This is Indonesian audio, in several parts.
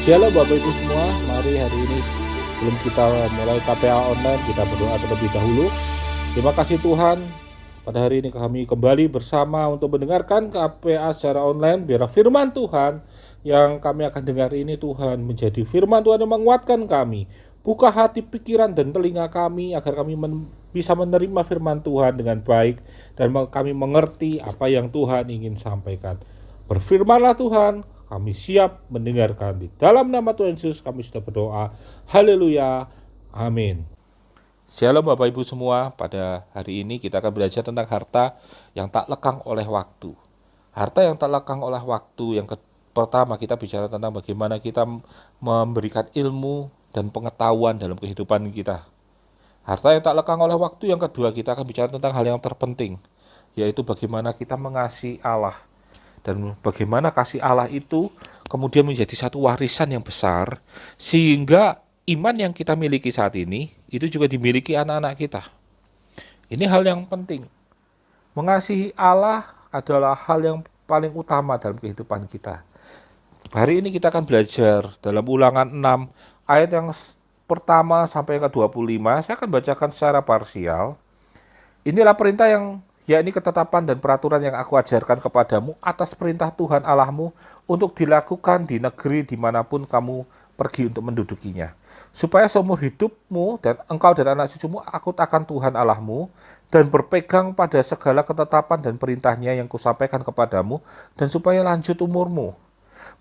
Shalom Bapak Ibu semua, mari hari ini sebelum kita mulai KPA online, kita berdoa terlebih dahulu. Terima kasih Tuhan, pada hari ini kami kembali bersama untuk mendengarkan KPA secara online. Biar firman Tuhan yang kami akan dengar ini Tuhan menjadi firman Tuhan yang menguatkan kami. Buka hati, pikiran, dan telinga kami agar kami bisa menerima firman Tuhan dengan baik dan kami mengerti apa yang Tuhan ingin sampaikan. Berfirmanlah Tuhan, kami siap mendengarkan. Di dalam nama Tuhan Yesus kami sudah berdoa. Haleluya. Amin. Shalom Bapak Ibu semua, pada hari ini kita akan belajar tentang harta yang tak lekang oleh waktu. Harta yang tak lekang oleh waktu. Yang pertama kita bicara tentang bagaimana kita memberikan ilmu dan pengetahuan dalam kehidupan kita. Harta yang tak lekang oleh waktu. Yang kedua kita akan bicara tentang hal yang terpenting, yaitu bagaimana kita mengasihi Allah. Dan bagaimana kasih Allah itu kemudian menjadi satu warisan yang besar, sehingga iman yang kita miliki saat ini, itu juga dimiliki anak-anak kita. Ini hal yang penting. Mengasihi Allah adalah hal yang paling utama dalam kehidupan kita. Hari ini kita akan belajar dalam Ulangan 6, ayat yang pertama sampai yang ke-25. Saya akan bacakan secara parsial. Inilah perintah yang yakni ketetapan dan peraturan yang aku ajarkan kepadamu atas perintah Tuhan Allahmu untuk dilakukan di negeri dimanapun kamu pergi untuk mendudukinya. Supaya seumur hidupmu dan engkau dan anak cucumu takut akan Tuhan Allahmu dan berpegang pada segala ketetapan dan perintahnya yang kusampaikan kepadamu, dan supaya lanjut umurmu.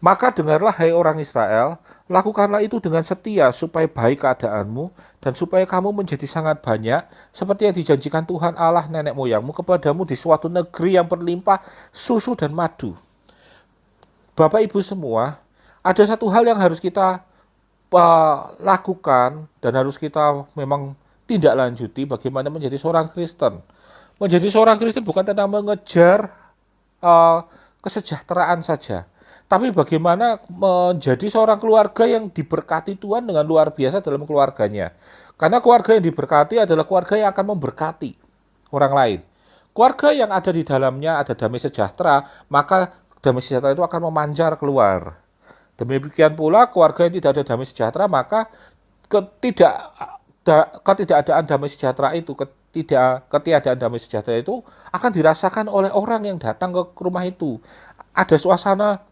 Maka dengarlah hai orang Israel, lakukanlah itu dengan setia supaya baik keadaanmu dan supaya kamu menjadi sangat banyak seperti yang dijanjikan Tuhan Allah nenek moyangmu kepadamu di suatu negeri yang berlimpah susu dan madu. Bapak Ibu semua, ada satu hal yang harus kita lakukan dan harus kita memang tindak lanjuti bagaimana menjadi seorang Kristen. Menjadi seorang Kristen bukan tentang mengejar kesejahteraan saja, tapi bagaimana menjadi seorang keluarga yang diberkati Tuhan dengan luar biasa dalam keluarganya. Karena keluarga yang diberkati adalah keluarga yang akan memberkati orang lain. Keluarga yang ada di dalamnya ada damai sejahtera, maka damai sejahtera itu akan memancar keluar. Demikian pula keluarga yang tidak ada damai sejahtera, maka ketidakadaan damai sejahtera itu, ketiadaan damai sejahtera itu akan dirasakan oleh orang yang datang ke rumah itu. Ada suasana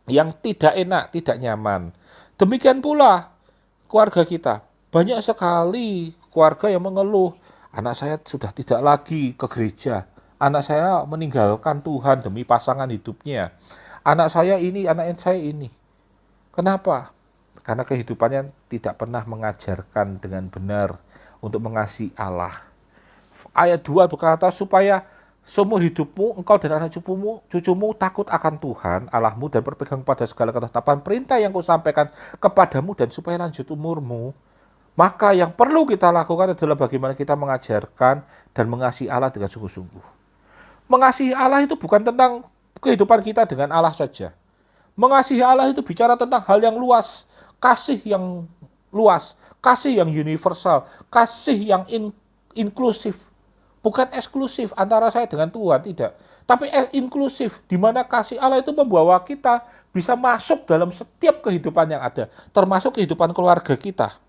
yang tidak enak, tidak nyaman. Demikian pula keluarga kita. Banyak sekali keluarga yang mengeluh, anak saya sudah tidak lagi ke gereja, anak saya meninggalkan Tuhan demi pasangan hidupnya, anak saya ini, anak saya ini. Kenapa? Karena kehidupannya tidak pernah mengajarkan dengan benar untuk mengasihi Allah. Ayat 2 berkata, supaya seumur hidupmu, engkau dan anak cucumu takut akan Tuhan Allahmu dan berpegang pada segala ketetapan perintah yang kusampaikan kepadamu dan supaya lanjut umurmu. Maka yang perlu kita lakukan adalah bagaimana kita mengajarkan dan mengasihi Allah dengan sungguh-sungguh. Mengasihi Allah itu bukan tentang kehidupan kita dengan Allah saja. Mengasihi Allah itu bicara tentang hal yang luas, kasih yang luas, kasih yang universal, kasih yang inklusif. Bukan eksklusif antara saya dengan Tuhan, tidak. Tapi inklusif, di mana kasih Allah itu membawa kita bisa masuk dalam setiap kehidupan yang ada, termasuk kehidupan keluarga kita.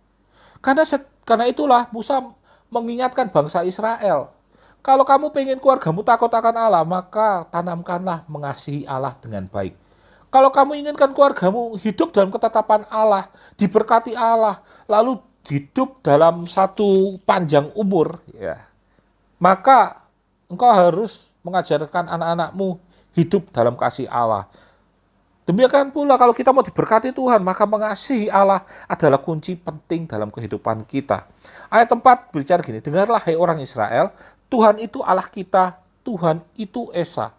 Karena itulah Musa mengingatkan bangsa Israel, kalau kamu pengen keluargamu takut akan Allah, maka tanamkanlah mengasihi Allah dengan baik. Kalau kamu inginkan keluargamu hidup dalam ketetapan Allah, diberkati Allah, lalu hidup dalam satu panjang umur, ya, maka engkau harus mengajarkan anak-anakmu hidup dalam kasih Allah. Demikian pula kalau kita mau diberkati Tuhan, maka mengasihi Allah adalah kunci penting dalam kehidupan kita. Ayat 4 berbicara gini, dengarlah hai orang Israel, Tuhan itu Allah kita, Tuhan itu Esa.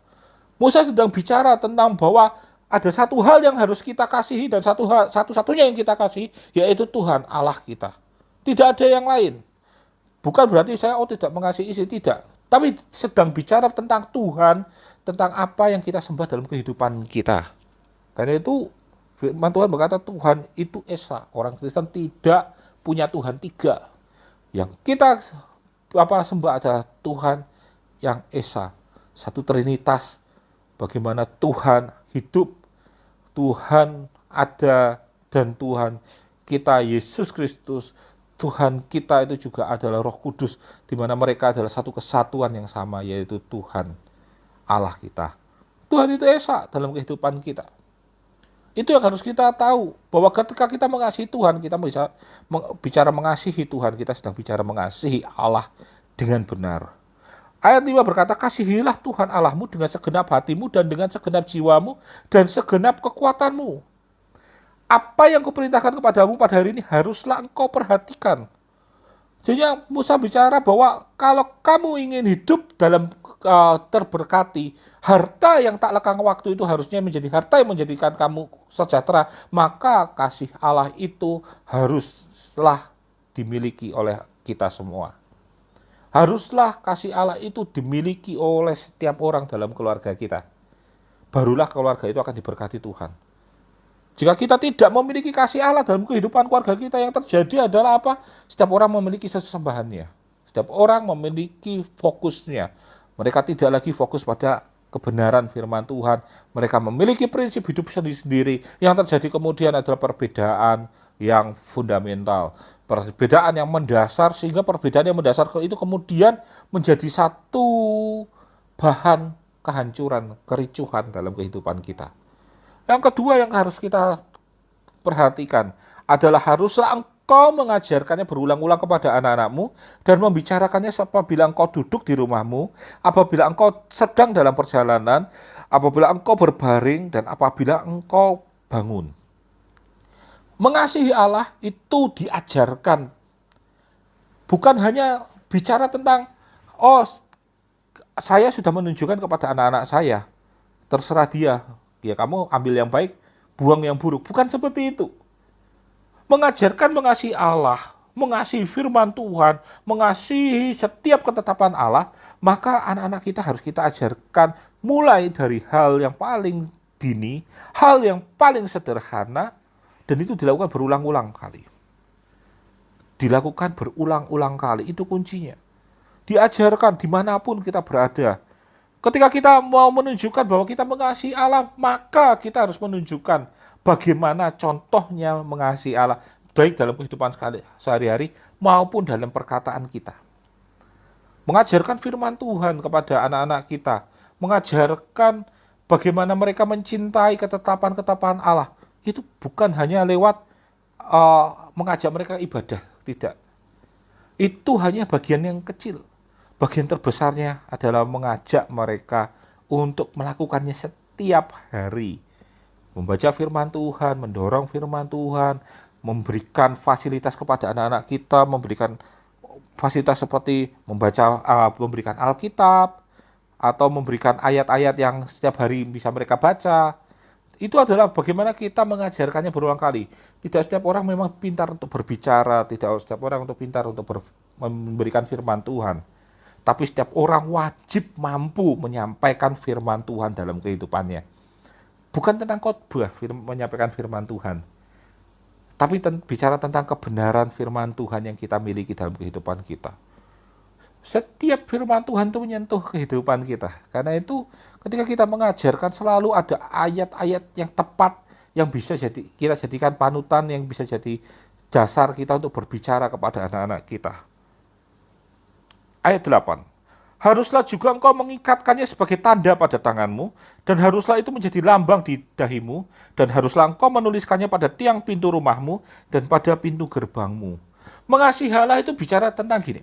Musa sedang bicara tentang bahwa ada satu hal yang harus kita kasihi dan satu-satunya yang kita kasihi, yaitu Tuhan Allah kita. Tidak ada yang lain. Bukan berarti saya tidak mengasihi istri, tidak. Tapi sedang bicara tentang Tuhan, tentang apa yang kita sembah dalam kehidupan kita. Karena itu firman Tuhan berkata Tuhan itu Esa. Orang Kristen tidak punya Tuhan tiga. Yang kita sembah adalah Tuhan yang Esa. Satu Trinitas. Bagaimana Tuhan hidup, Tuhan ada dan Tuhan kita Yesus Kristus, Tuhan kita itu juga adalah Roh Kudus, di mana mereka adalah satu kesatuan yang sama, yaitu Tuhan Allah kita. Tuhan itu Esa dalam kehidupan kita. Itu yang harus kita tahu, bahwa ketika kita mengasihi Tuhan, kita bisa bicara mengasihi Tuhan, kita sedang bicara mengasihi Allah dengan benar. Ayat 5 berkata, kasihilah Tuhan Allahmu dengan segenap hatimu dan dengan segenap jiwamu dan segenap kekuatanmu. Apa yang kuperintahkan kepadamu pada hari ini haruslah engkau perhatikan. Jadi Musa bicara bahwa kalau kamu ingin hidup dalam terberkati, harta yang tak lekang waktu itu harusnya menjadi harta yang menjadikan kamu sejahtera, maka kasih Allah itu haruslah dimiliki oleh kita semua. Haruslah kasih Allah itu dimiliki oleh setiap orang dalam keluarga kita. Barulah keluarga itu akan diberkati Tuhan. Jika kita tidak memiliki kasih Allah dalam kehidupan keluarga kita, yang terjadi adalah apa? Setiap orang memiliki sesembahannya. Setiap orang memiliki fokusnya. Mereka tidak lagi fokus pada kebenaran firman Tuhan. Mereka memiliki prinsip hidup sendiri-sendiri. Yang terjadi kemudian adalah perbedaan yang fundamental. Perbedaan yang mendasar, sehingga perbedaan yang mendasar itu kemudian menjadi satu bahan kehancuran, kericuhan dalam kehidupan kita. Yang kedua yang harus kita perhatikan adalah haruslah engkau mengajarkannya berulang-ulang kepada anak-anakmu dan membicarakannya apabila engkau duduk di rumahmu, apabila engkau sedang dalam perjalanan, apabila engkau berbaring, dan apabila engkau bangun. Mengasihi Allah itu diajarkan. Bukan hanya bicara tentang, saya sudah menunjukkan kepada anak-anak saya, terserah dia. Ya kamu ambil yang baik, buang yang buruk. Bukan seperti itu. Mengajarkan mengasihi Allah, mengasihi firman Tuhan, mengasihi setiap ketetapan Allah, maka anak-anak kita harus kita ajarkan mulai dari hal yang paling dini, hal yang paling sederhana, dan itu dilakukan berulang-ulang kali. Dilakukan berulang-ulang kali, itu kuncinya. Diajarkan dimanapun kita berada. Ketika kita mau menunjukkan bahwa kita mengasihi Allah, maka kita harus menunjukkan bagaimana contohnya mengasihi Allah, baik dalam kehidupan sehari-hari maupun dalam perkataan kita. Mengajarkan firman Tuhan kepada anak-anak kita, mengajarkan bagaimana mereka mencintai ketetapan-ketetapan Allah, itu bukan hanya lewat mengajak mereka ibadah, tidak. Itu hanya bagian yang kecil. Bagian terbesarnya adalah mengajak mereka untuk melakukannya setiap hari. Membaca firman Tuhan, mendorong firman Tuhan, memberikan fasilitas kepada anak-anak kita, memberikan fasilitas seperti memberikan Alkitab, atau memberikan ayat-ayat yang setiap hari bisa mereka baca. Itu adalah bagaimana kita mengajarkannya berulang kali. Tidak setiap orang memang pintar untuk berbicara, tidak setiap orang untuk pintar untuk memberikan firman Tuhan. Tapi setiap orang wajib mampu menyampaikan firman Tuhan dalam kehidupannya. Bukan tentang khotbah menyampaikan firman Tuhan, tapi bicara tentang kebenaran firman Tuhan yang kita miliki dalam kehidupan kita. Setiap firman Tuhan itu menyentuh kehidupan kita. Karena itu ketika kita mengajarkan selalu ada ayat-ayat yang tepat yang bisa kita jadikan panutan, yang bisa jadi dasar kita untuk berbicara kepada anak-anak kita. Ayat 8. Haruslah juga engkau mengikatkannya sebagai tanda pada tanganmu, dan haruslah itu menjadi lambang di dahimu, dan haruslah engkau menuliskannya pada tiang pintu rumahmu dan pada pintu gerbangmu. Mengasihi Allah itu bicara tentang gini.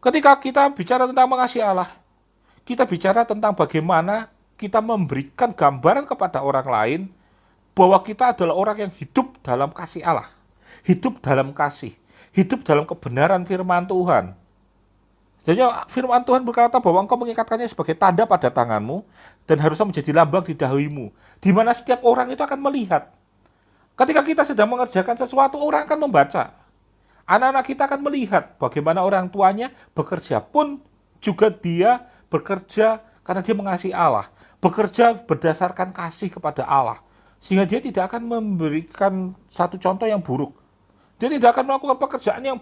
Ketika kita bicara tentang mengasihi Allah, kita bicara tentang bagaimana kita memberikan gambaran kepada orang lain bahwa kita adalah orang yang hidup dalam kasih Allah, hidup dalam kasih, hidup dalam kebenaran firman Tuhan. Jadi firman Tuhan berkata bahwa engkau mengikatkannya sebagai tanda pada tanganmu dan harusnya menjadi lambang di dahimu, di mana setiap orang itu akan melihat. Ketika kita sedang mengerjakan sesuatu, orang akan membaca. Anak-anak kita akan melihat bagaimana orang tuanya bekerja, pun juga dia bekerja karena dia mengasihi Allah, bekerja berdasarkan kasih kepada Allah, sehingga dia tidak akan memberikan satu contoh yang buruk. Dia tidak akan melakukan pekerjaan yang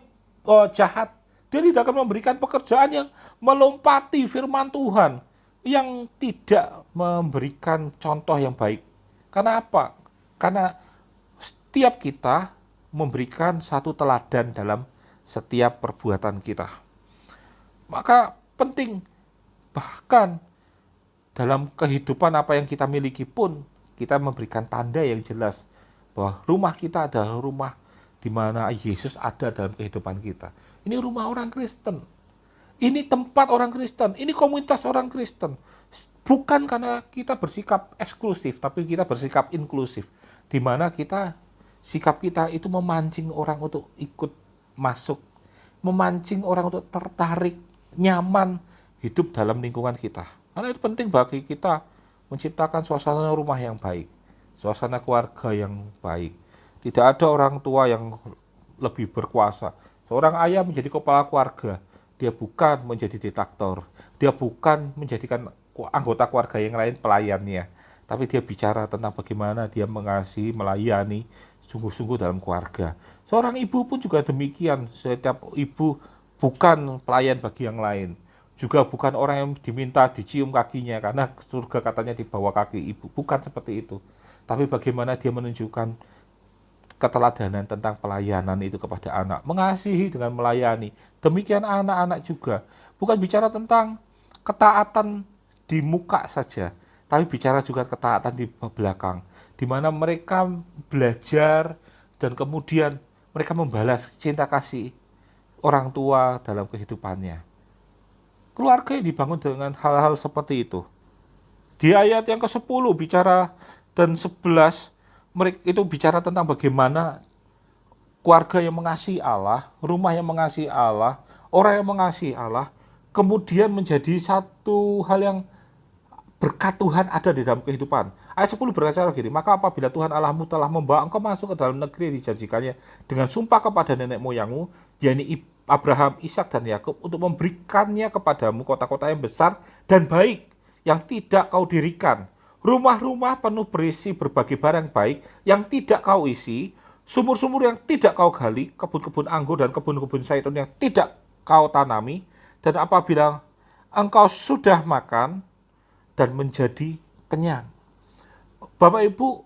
jahat. Dia tidak akan memberikan pekerjaan yang melompati firman Tuhan, yang tidak memberikan contoh yang baik. Karena apa? Karena setiap kita memberikan satu teladan dalam setiap perbuatan kita. Maka penting, bahkan dalam kehidupan apa yang kita miliki pun, kita memberikan tanda yang jelas bahwa rumah kita adalah rumah di mana Yesus ada dalam kehidupan kita. Ini rumah orang Kristen. Ini tempat orang Kristen. Ini komunitas orang Kristen. Bukan karena kita bersikap eksklusif, tapi kita bersikap inklusif. Di mana sikap kita itu memancing orang untuk ikut masuk. Memancing orang untuk tertarik, nyaman, hidup dalam lingkungan kita. Karena itu penting bagi kita menciptakan suasana rumah yang baik. Suasana keluarga yang baik. Tidak ada orang tua yang lebih berkuasa. Seorang ayah menjadi kepala keluarga. Dia bukan menjadi diktator. Dia bukan menjadikan anggota keluarga yang lain pelayannya. Tapi dia bicara tentang bagaimana dia mengasihi, melayani sungguh-sungguh dalam keluarga. Seorang ibu pun juga demikian. Setiap ibu bukan pelayan bagi yang lain. Juga bukan orang yang diminta dicium kakinya. Karena surga katanya di bawah kaki ibu. Bukan seperti itu. Tapi bagaimana dia menunjukkan keteladanan tentang pelayanan itu kepada anak. Mengasihi dengan melayani. Demikian anak-anak juga. Bukan bicara tentang ketaatan di muka saja, tapi bicara juga ketaatan di belakang. Di mana mereka belajar dan kemudian mereka membalas cinta kasih orang tua dalam kehidupannya. Keluarga yang dibangun dengan hal-hal seperti itu. Di ayat yang ke-10 bicara dan 11 mereka itu bicara tentang bagaimana keluarga yang mengasihi Allah, rumah yang mengasihi Allah, orang yang mengasihi Allah, kemudian menjadi satu hal yang berkat Tuhan ada di dalam kehidupan. Ayat 10 berkata begini, maka apabila Tuhan Allahmu telah membawa engkau masuk ke dalam negeri yang dijanjikannya dengan sumpah kepada nenek moyangmu, yakni Abraham, Ishak, dan Yakub, untuk memberikannya kepadamu kota-kota yang besar dan baik, yang tidak kau dirikan. Rumah-rumah penuh berisi berbagai barang baik yang tidak kau isi, sumur-sumur yang tidak kau gali, kebun-kebun anggur dan kebun-kebun zaitun yang tidak kau tanami, dan apabila engkau sudah makan dan menjadi kenyang. Bapak Ibu,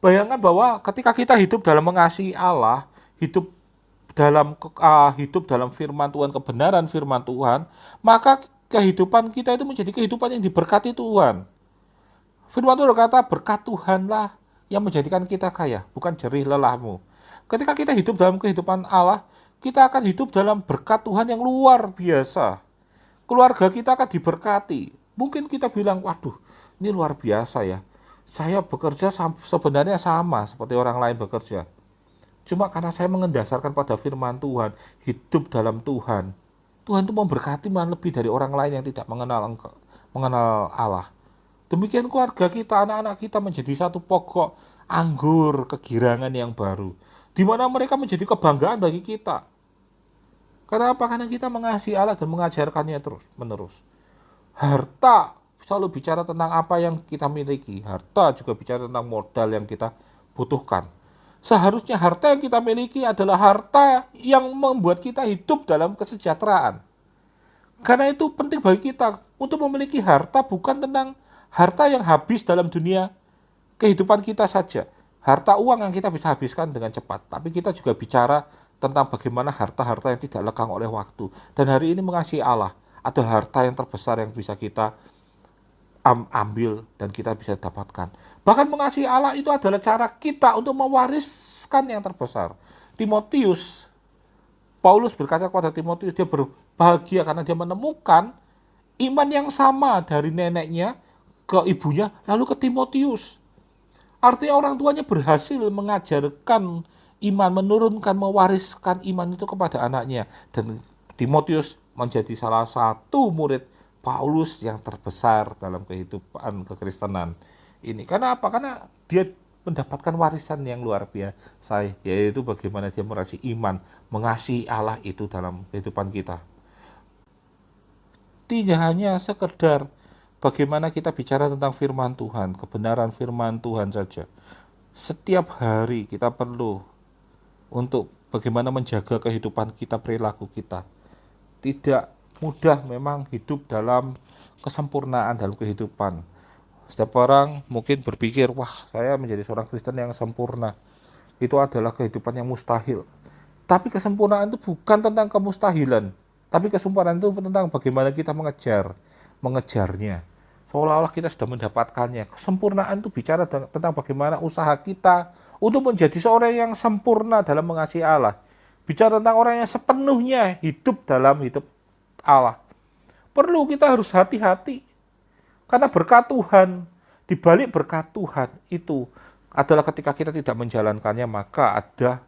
bayangkan bahwa ketika kita hidup dalam mengasihi Allah, hidup dalam firman Tuhan, kebenaran firman Tuhan, maka kehidupan kita itu menjadi kehidupan yang diberkati Tuhan. Firman Tuhan berkata, berkat Tuhanlah yang menjadikan kita kaya, bukan jerih lelahmu. Ketika kita hidup dalam kehidupan Allah, kita akan hidup dalam berkat Tuhan yang luar biasa. Keluarga kita akan diberkati. Mungkin kita bilang, waduh, ini luar biasa ya. Saya bekerja sebenarnya sama seperti orang lain bekerja. Cuma karena saya mengendasarkan pada firman Tuhan, hidup dalam Tuhan. Tuhan itu memberkati malah lebih dari orang lain yang tidak mengenal Allah. Demikian keluarga kita, anak-anak kita menjadi satu pokok anggur kegirangan yang baru. Di mana mereka menjadi kebanggaan bagi kita. Kenapa? Karena kita mengasihi Allah dan mengajarkannya terus-menerus. Harta selalu bicara tentang apa yang kita miliki. Harta juga bicara tentang modal yang kita butuhkan. Seharusnya harta yang kita miliki adalah harta yang membuat kita hidup dalam kesejahteraan. Karena itu penting bagi kita untuk memiliki harta bukan tentang harta yang habis dalam dunia kehidupan kita saja. Harta uang yang kita bisa habiskan dengan cepat. Tapi kita juga bicara tentang bagaimana harta-harta yang tidak lekang oleh waktu. Dan hari ini mengasihi Allah adalah harta yang terbesar yang bisa kita ambil dan kita bisa dapatkan. Bahkan mengasihi Allah itu adalah cara kita untuk mewariskan yang terbesar. Paulus berkata kepada Timotius, dia berbahagia karena dia menemukan iman yang sama dari neneknya ke ibunya, lalu ke Timotius. Artinya orang tuanya berhasil mengajarkan iman, menurunkan, mewariskan iman itu kepada anaknya. Dan Timotius menjadi salah satu murid Paulus yang terbesar dalam kehidupan kekristenan ini. Karena apa? Karena dia mendapatkan warisan yang luar biasa, yaitu bagaimana dia mengasihi iman, mengasihi Allah itu dalam kehidupan kita. Tidak hanya sekedar bagaimana kita bicara tentang firman Tuhan, kebenaran firman Tuhan saja. Setiap hari kita perlu untuk bagaimana menjaga kehidupan kita, perilaku kita. Tidak mudah memang hidup dalam kesempurnaan dalam kehidupan. Setiap orang mungkin berpikir, wah saya menjadi seorang Kristen yang sempurna. itu adalah kehidupan yang mustahil. Tapi kesempurnaan itu bukan tentang kemustahilan, tapi kesempurnaan itu tentang bagaimana kita mengejarnya. Seolah-olah kita sudah mendapatkannya. Kesempurnaan itu bicara tentang bagaimana usaha kita untuk menjadi seorang yang sempurna dalam mengasihi Allah. Bicara tentang orang yang sepenuhnya hidup dalam hidup Allah. Perlu kita harus hati-hati. Karena berkat Tuhan, di balik berkat Tuhan itu adalah ketika kita tidak menjalankannya, maka ada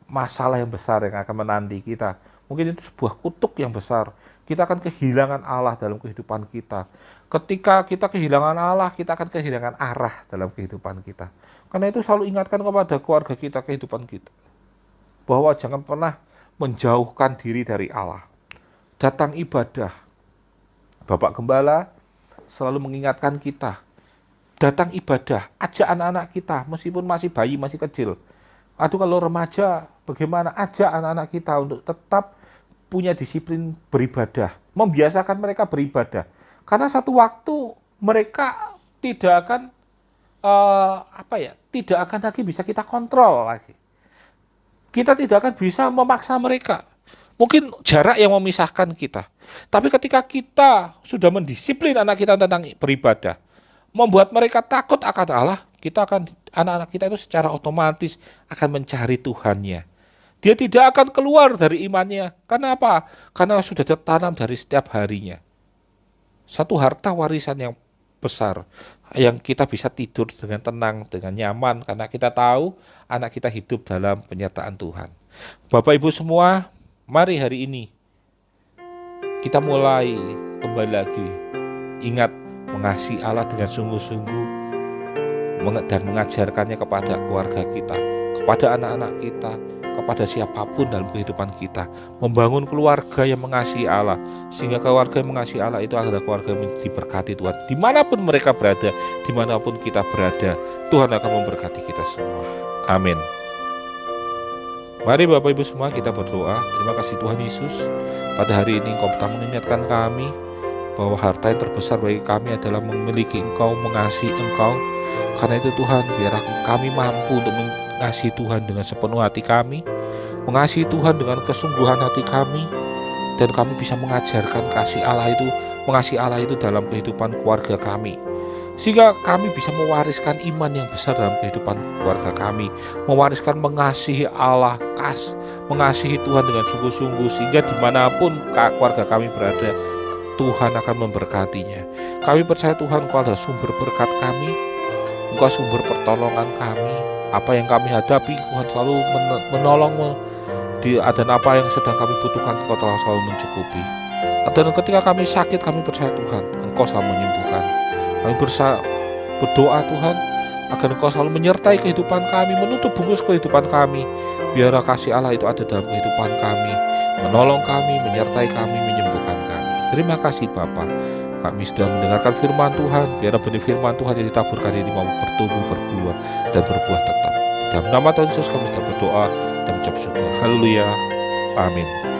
masalah yang besar yang akan menanti kita. Mungkin itu sebuah kutuk yang besar. Kita akan kehilangan Allah dalam kehidupan kita. Ketika kita kehilangan Allah, kita akan kehilangan arah dalam kehidupan kita. Karena itu selalu ingatkan kepada keluarga kita, kehidupan kita, bahwa jangan pernah menjauhkan diri dari Allah. Datang ibadah. Bapak Gembala selalu mengingatkan kita, datang ibadah, ajak anak-anak kita, meskipun masih bayi, masih kecil. Atau kalau remaja, bagaimana ajak anak-anak kita untuk tetap punya disiplin beribadah, membiasakan mereka beribadah. Karena satu waktu mereka tidak akan tidak akan lagi bisa kita kontrol lagi. Kita tidak akan bisa memaksa mereka. Mungkin jarak yang memisahkan kita. Tapi ketika kita sudah mendisiplin anak kita tentang beribadah, membuat mereka takut akan Allah, anak-anak kita itu secara otomatis akan mencari Tuhannya. Dia tidak akan keluar dari imannya. Karena apa? Karena sudah tertanam dari setiap harinya. Satu harta warisan yang besar, yang kita bisa tidur dengan tenang, dengan nyaman, karena kita tahu anak kita hidup dalam penyertaan Tuhan. Bapak Ibu semua, mari hari ini kita mulai kembali lagi ingat mengasihi Allah dengan sungguh-sungguh dan mengajarkannya kepada keluarga kita, kepada anak-anak kita, kepada siapapun dalam kehidupan kita. Membangun keluarga yang mengasihi Allah, sehingga keluarga yang mengasihi Allah itu adalah keluarga yang diberkati Tuhan. Dimanapun mereka berada, dimanapun kita berada, Tuhan akan memberkati kita semua. Amin. Mari Bapak Ibu semua kita berdoa. Terima kasih Tuhan Yesus, pada hari ini Engkau telah mengingatkan kami bahwa harta yang terbesar bagi kami adalah memiliki Engkau, mengasihi Engkau. Karena itu Tuhan, biar kami mampu untuk mengasihi Tuhan dengan sepenuh hati kami, mengasihi Tuhan dengan kesungguhan hati kami, dan kami bisa mengajarkan mengasihi Allah itu dalam kehidupan keluarga kami. Sehingga kami bisa mewariskan iman yang besar dalam kehidupan keluarga kami, mewariskan mengasihi Allah, mengasihi Tuhan dengan sungguh-sungguh, sehingga dimanapun keluarga kami berada, Tuhan akan memberkatinya. Kami percaya Tuhan, Engkau adalah sumber berkat kami, Engkau sumber pertolongan kami. Apa yang kami hadapi, Tuhan selalu menolong, dan apa yang sedang kami butuhkan, Engkau telah selalu mencukupi. Dan ketika kami sakit, kami percaya Tuhan, Engkau selalu menyembuhkan. Kami berdoa Tuhan, agar Engkau selalu menyertai kehidupan kami, menutup bungkus kehidupan kami. Biar kasih Allah itu ada dalam kehidupan kami, menolong kami, menyertai kami, menyembuhkan kami. Terima kasih Bapa. Kami sudah mendengarkan firman Tuhan. Biar benih firman Tuhan yang ditaburkan ini mau bertumbuh, berbuah, dan berbuah tetap. Dalam nama Tuhan Yesus kami sudah berdoa dan mengucap syukur. Haleluya. Amin.